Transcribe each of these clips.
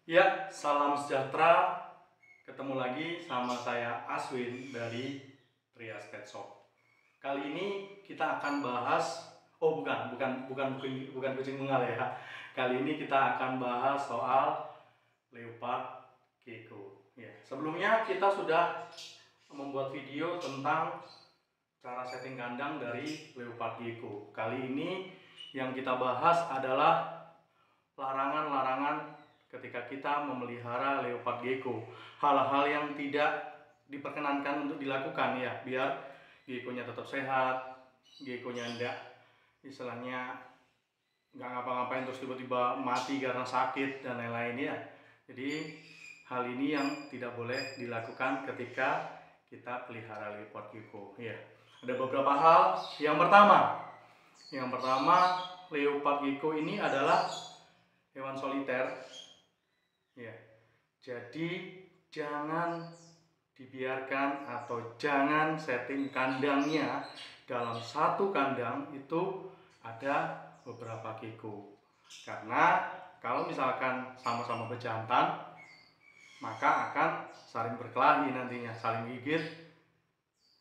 Ya, salam sejahtera. Ketemu lagi sama saya Aswin dari Trias Pet Shop. Kali ini kita akan bahas, bukan kucing bengal ya. Kali ini kita akan bahas soal leopard gecko. Ya, sebelumnya kita sudah membuat video tentang cara setting kandang dari leopard gecko. Kali ini yang kita bahas adalah larangan-larangan ketika kita memelihara leopard gecko. Hal-hal yang tidak diperkenankan untuk dilakukan ya, biar geckonya tetap sehat, geckonya enggak istilahnya nggak ngapa-ngapain terus tiba-tiba mati karena sakit dan lain-lain ya. Jadi hal ini yang tidak boleh dilakukan ketika kita pelihara leopard gecko ya. Ada beberapa hal. Yang pertama, leopard gecko ini adalah hewan soliter ya, jadi jangan dibiarkan atau jangan setting kandangnya dalam satu kandang itu ada beberapa gecko, karena kalau misalkan sama-sama bejantan maka akan saling berkelahi, nantinya saling gigit,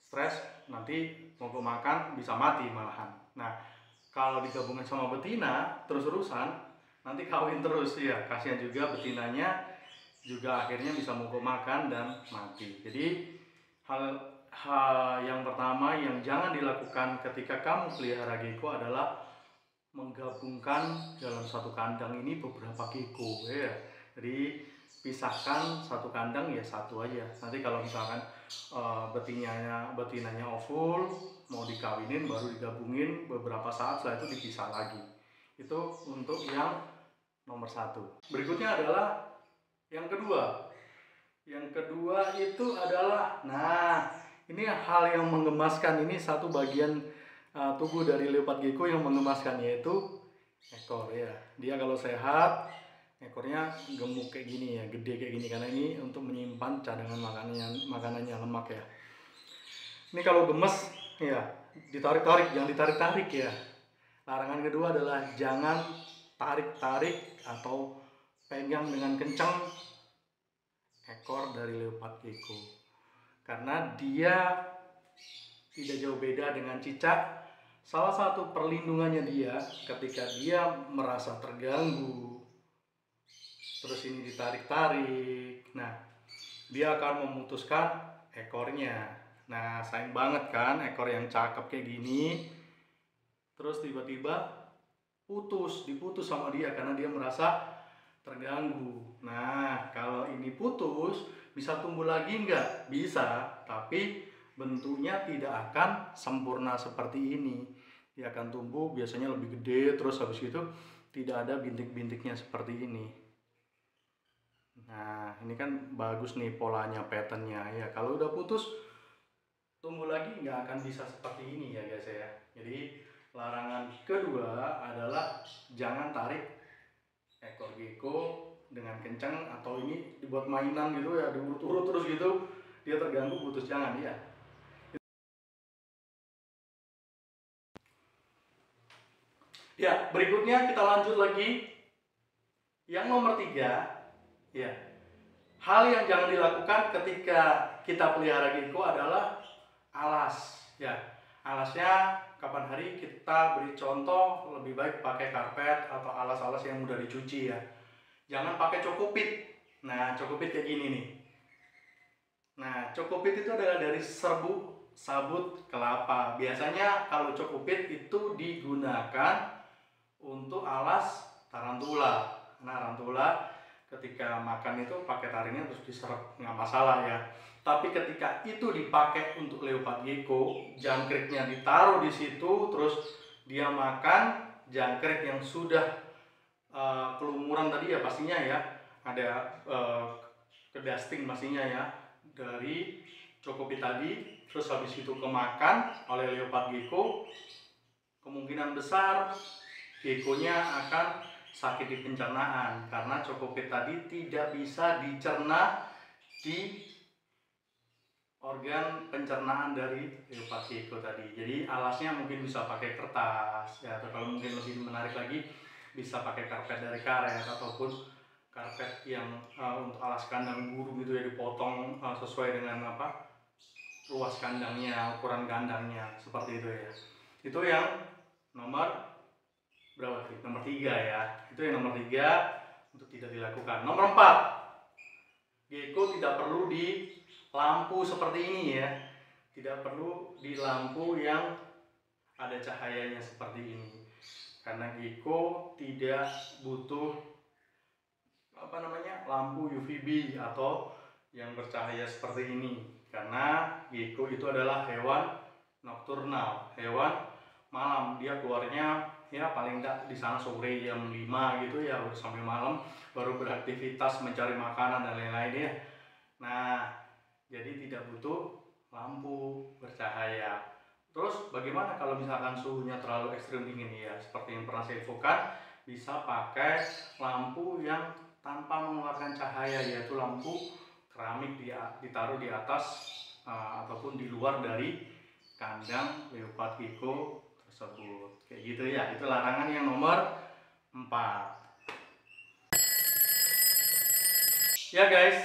stres, nanti mogok makan bisa mati malahan. Nah, kalau digabungin sama betina terus-terusan nanti kawin terus ya, kasihan juga betinanya, juga akhirnya bisa mogok makan dan mati. Jadi hal yang pertama yang jangan dilakukan ketika kamu pelihara gecko adalah menggabungkan dalam satu kandang ini beberapa gecko ya. Jadi pisahkan satu kandang ya satu aja. Nanti kalau misalkan betinanya ovul mau dikawinin baru digabungin beberapa saat, setelah itu dipisah lagi. Itu untuk yang nomor satu. Berikutnya adalah yang kedua. Yang kedua itu adalah, nah ini hal yang menggemaskan, ini satu bagian tubuh dari leopard gecko yang menggemaskan, yaitu ekor ya. Dia kalau sehat ekornya gemuk kayak gini ya, gede kayak gini, karena ini untuk menyimpan cadangan makanannya lemak ya. Ini kalau gemes ya ditarik-tarik, jangan ditarik-tarik ya. Larangan kedua adalah jangan tarik-tarik atau pegang dengan kencang ekor dari leopard gecko, karena dia tidak jauh beda dengan cicak. Salah satu perlindungannya dia ketika dia merasa terganggu terus ini ditarik-tarik, nah dia akan memutuskan ekornya. Nah sayang banget kan ekor yang cakep kayak gini terus tiba-tiba diputus sama dia karena dia merasa terganggu. Nah kalau ini putus bisa tumbuh lagi nggak? Bisa, tapi bentuknya tidak akan sempurna seperti ini. Dia akan tumbuh biasanya lebih gede, terus habis itu tidak ada bintik-bintiknya seperti ini. Nah ini kan bagus nih polanya, patternnya ya. Kalau udah putus tumbuh lagi nggak akan bisa seperti ini ya guys ya. Jadi larangan kedua adalah jangan tarik ekor gecko dengan kencang, atau ini dibuat mainan gitu ya, diurut-urut terus gitu, dia terganggu putus, jangan ya. Ya, berikutnya kita lanjut lagi. Yang nomor 3 ya, hal yang jangan dilakukan ketika kita pelihara gecko adalah alas ya. Alasnya kapan hari kita beri contoh, lebih baik pakai karpet atau alas-alas yang mudah dicuci ya. Jangan pakai cokopit. Nah cokopit kayak gini nih. Nah cokopit itu adalah dari serbuk sabut kelapa. Biasanya kalau cokopit itu digunakan untuk alas tarantula. Nah tarantula ketika makan itu pakai taringnya terus diserap, nggak masalah ya. Tapi ketika itu dipakai untuk leopard gecko, jangkriknya ditaruh di situ, terus dia makan jangkrik yang sudah kelumuran tadi ya pastinya ya, ada kedusting pastinya ya dari cokopit tadi, terus habis itu kemakan oleh leopard gecko, kemungkinan besar geckonya akan sakit di pencernaan karena cokopit tadi tidak bisa dicerna di organ pencernaan dari leopard gecko tadi. Jadi alasnya mungkin bisa pakai kertas ya, atau kalau mungkin lebih menarik lagi bisa pakai karpet dari karet ataupun karpet karpet yang untuk alas kandang burung gitu ya, dipotong sesuai dengan luas kandangnya, ukuran kandangnya, seperti itu ya. Itu yang nomor berapa tadi? Nomor 3 ya. Itu yang nomor 3 untuk tidak dilakukan. Nomor 4, gecko tidak perlu di lampu seperti ini ya. Tidak perlu di lampu yang ada cahayanya seperti ini. Karena gecko tidak butuh lampu UVB atau yang bercahaya seperti ini. Karena gecko itu adalah hewan nokturnal, hewan malam. Dia keluarnya ya paling enggak di sana sore jam 5 gitu ya, udah sampai malam baru beraktivitas mencari makanan dan lain-lain ya. Nah, jadi tidak butuh lampu bercahaya. Terus bagaimana kalau misalkan suhunya terlalu ekstrim dingin ya, seperti yang pernah saya infokan, bisa pakai lampu yang tanpa mengeluarkan cahaya, yaitu lampu keramik ditaruh di atas ataupun di luar dari kandang leopard gecko tersebut. Kayak gitu ya. Itu larangan yang nomor 4. Ya guys,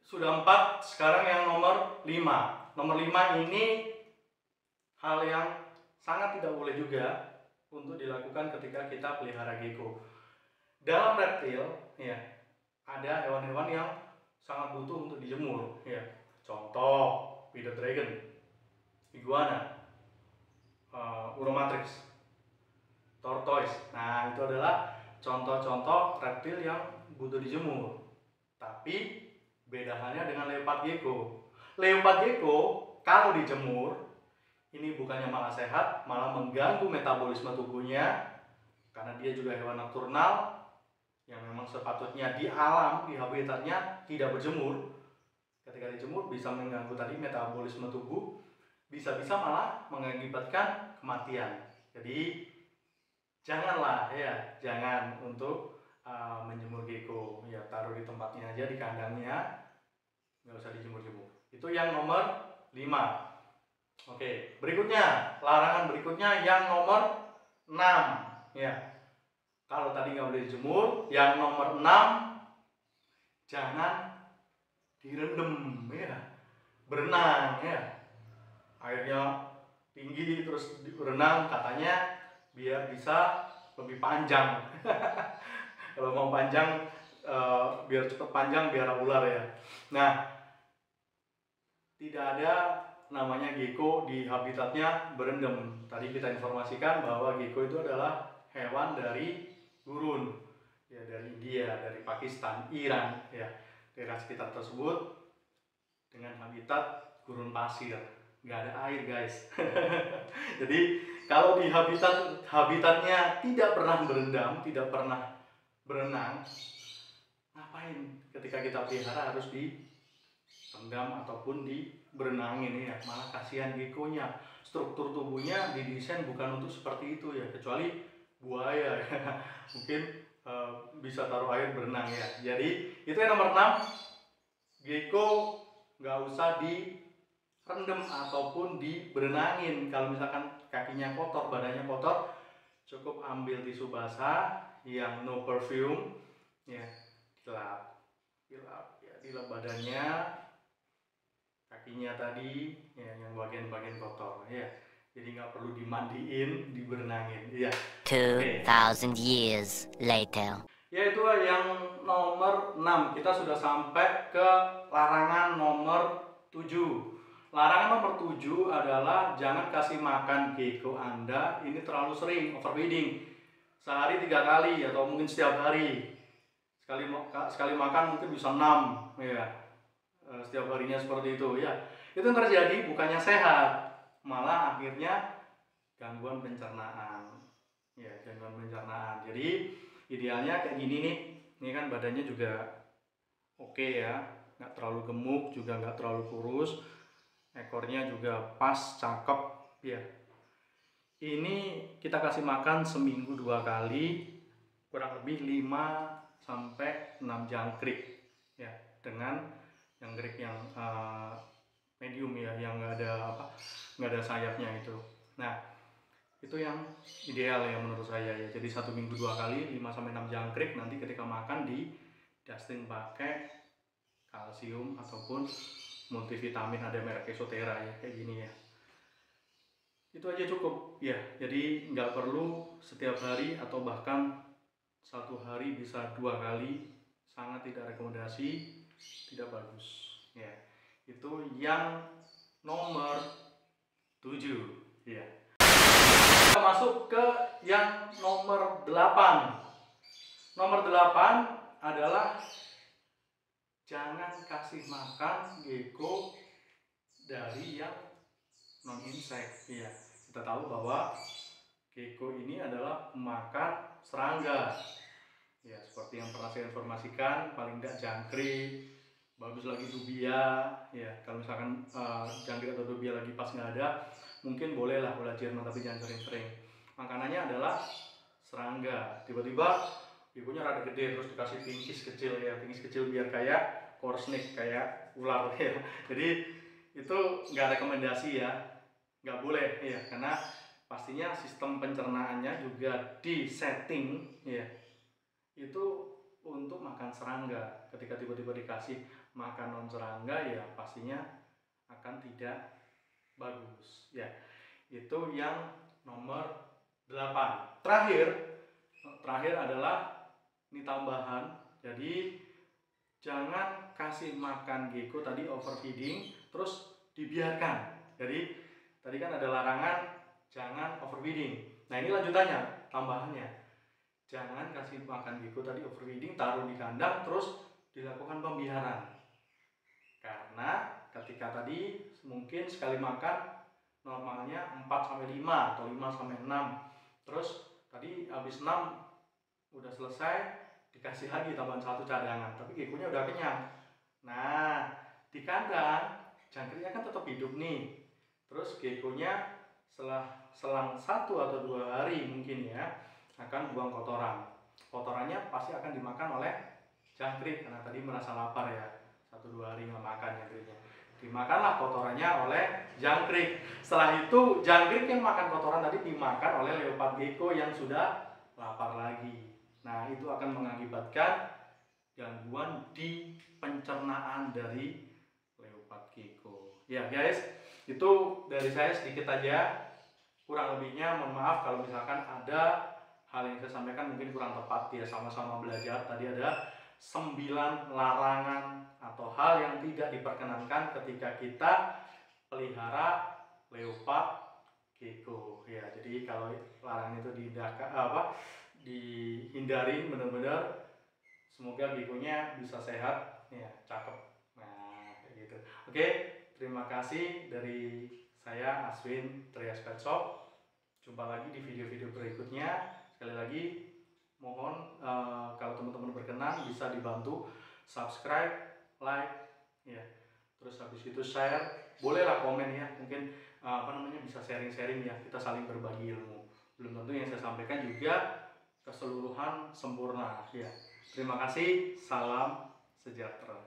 sudah 4, sekarang yang nomor 5. Nomor 5 ini hal yang sangat tidak boleh juga untuk dilakukan ketika kita pelihara gecko. Dalam reptil ya, ada hewan-hewan yang sangat butuh untuk dijemur ya. Contoh Pithead dragon, iguana, uromatrix, tortoise. Nah, itu adalah contoh-contoh reptil yang butuh dijemur. Tapi beda halnya dengan leopard gecko. Leopard gecko kalau dijemur ini bukannya malah sehat, malah mengganggu metabolisme tubuhnya, karena dia juga hewan nokturnal yang memang sepatutnya di alam, di habitatnya tidak berjemur. Ketika dijemur bisa mengganggu tadi metabolisme tubuh, bisa-bisa malah mengakibatkan kematian. Jadi janganlah ya, jangan untuk menjemur gecko ya, taruh di tempatnya aja, di kandangnya, nggak usah dijemur-jemur. Itu yang nomor 5. Oke, berikutnya, larangan berikutnya yang nomor 6 ya. Kalau tadi nggak boleh dijemur, yang nomor 6, jangan direndam ya, berenang ya. Airnya tinggi terus berenang, katanya biar bisa lebih panjang. Kalau mau panjang, biar cepat panjang, biar ular ya. Nah, tidak ada namanya gecko di habitatnya berendam. Tadi kita informasikan bahwa gecko itu adalah hewan dari gurun ya, dari India, dari Pakistan, Iran ya, daerah sekitar tersebut dengan habitat gurun pasir, nggak ada air guys. Jadi kalau di habitatnya tidak pernah berendam, tidak pernah berenang, ngapain ketika kita pelihara harus direndam ataupun berenangin ya, malah kasihan gecko-nya. Struktur tubuhnya didesain bukan untuk seperti itu ya, kecuali buaya ya. Mungkin bisa taruh air berenang ya. Jadi itu yang nomor 6, gecko nggak usah direndam ataupun diberenangin. Kalau misalkan kakinya kotor, badannya kotor, cukup ambil tisu basah yang no perfume ya, dilap ya, dilap badannya, kakinya tadi ya, yang bagian-bagian kotor ya. Jadi nggak perlu dimandiin, diberenangin ya. 2000 years later. Ya, itu yang nomor 6. Kita sudah sampai ke larangan nomor 7. Larangan nomor 7 adalah jangan kasih makan gecko Anda ini terlalu sering, overfeeding. Sehari 3 kali atau mungkin setiap hari. Sekali makan mungkin bisa 6 ya. Setiap harinya seperti itu ya. Itu yang terjadi bukannya sehat, malah akhirnya gangguan pencernaan ya, gangguan pencernaan. Jadi idealnya kayak gini nih, ini kan badannya juga oke ya, nggak terlalu gemuk juga nggak terlalu kurus, ekornya juga pas, cakep ya. Ini kita kasih makan seminggu 2 kali, kurang lebih 5 sampai 6 jangkrik ya, dengan jangkrik yang medium ya, yang nggak ada sayapnya itu. Nah, itu yang ideal ya menurut saya ya. Jadi 1 minggu 2 kali 5 sampai 6 jangkrik, nanti ketika makan Dustin pakai kalsium ataupun multivitamin, ada merek Exotera ya, kayak gini ya. Itu aja cukup ya, jadi nggak perlu setiap hari atau bahkan satu hari bisa 2 kali, sangat tidak rekomendasi, tidak bagus ya. Itu yang nomor 7 ya. Kita masuk ke yang nomor 8. Nomor 8 adalah jangan kasih makan gecko dari yang non insek ya. Kita tahu bahwa gecko ini adalah pemakan serangga ya, seperti yang pernah saya informasikan, paling tidak jangkrik, bagus lagi dubia ya. Kalau misalkan jangkrik atau dubia lagi pas nggak ada, mungkin bolehlah ulah Jerman, tapi jangan sering-sering. Makanannya adalah serangga. Tiba-tiba geckonya rada gede, terus dikasih pinggis kecil ya, pinggis kecil biar kayak korsnik, kayak ular ya. Jadi itu nggak rekomendasi ya, nggak boleh ya, karena pastinya sistem pencernaannya juga di setting ya itu untuk makan serangga. Ketika tiba-tiba dikasih makan non serangga ya pastinya akan tidak bagus ya. Itu yang nomor 8. Terakhir adalah ini tambahan, jadi jangan kasih makan gecko tadi overfeeding terus dibiarkan. Jadi tadi kan ada larangan jangan overfeeding. Nah ini lanjutannya, tambahannya, jangan kasih makan gecko tadi overfeeding, taruh di kandang terus dilakukan pembiaran. Karena ketika tadi mungkin sekali makan normalnya 4-5 atau 5-6, terus tadi habis 6 udah selesai, dikasih lagi tambahan 1 cadangan, tapi geckonya udah kenyang. Nah di kandang jangkriknya kan tetap hidup nih, terus geckonya selang 1 atau 2 hari mungkin ya akan buang kotorannya pasti akan dimakan oleh jangkrik, karena tadi merasa lapar ya, 1-2 hari nggak makan jangkriknya, dimakanlah kotorannya oleh jangkrik. Setelah itu jangkrik yang makan kotoran tadi dimakan oleh leopard gecko yang sudah lapar lagi. Nah itu akan mengakibatkan gangguan di pencernaan dari leopard gecko ya guys. Itu dari saya sedikit aja, kurang lebihnya mohon maaf kalau misalkan ada hal yang saya sampaikan mungkin kurang tepat ya, sama-sama belajar. Tadi ada 9 larangan atau hal yang tidak diperkenankan ketika kita pelihara leopard gecko ya. Jadi kalau larangan itu dihindarin benar-benar, semoga geckonya bisa sehat ya, cakep. Nah kayak gitu. Oke, terima kasih dari saya Aswin Trias Pet Shop. Jumpa lagi di video-video berikutnya. Sekali lagi mohon kalau teman-teman berkenan bisa dibantu subscribe, like ya, terus habis itu share, bolehlah komen ya, mungkin bisa sharing-sharing ya, kita saling berbagi ilmu. Belum tentu yang saya sampaikan juga keseluruhan sempurna ya. Terima kasih, salam sejahtera.